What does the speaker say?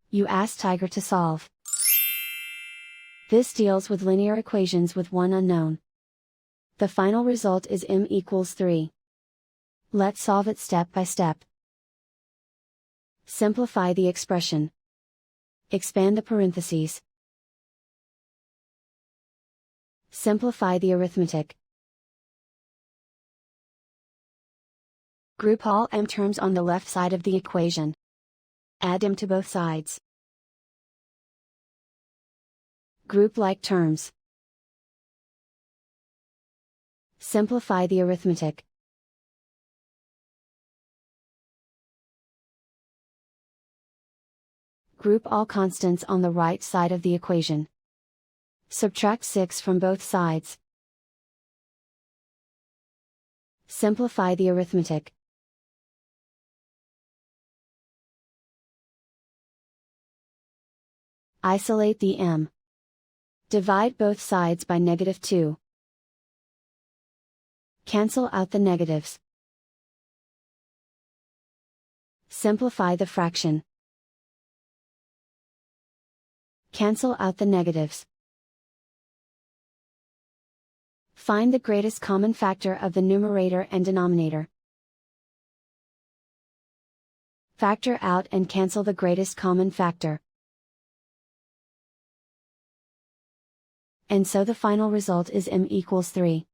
You ask Tiger to solve. This deals with linear equations with one unknown. The final result is m equals 3. Let's solve it step by step. Simplify the expression. Expand the parentheses. Simplify the arithmetic. Group all m terms on the left side of the equation. Add m to both sides. Group like terms. Simplify the arithmetic. Group all constants on the right side of the equation. Subtract 6 from both sides. Simplify the arithmetic. Isolate the m. Divide both sides by -2. Cancel out the negatives. Simplify the fraction. Cancel out the negatives. Find the greatest common factor of the numerator and denominator. Factor out and cancel the greatest common factor. And so the final result is m equals 3.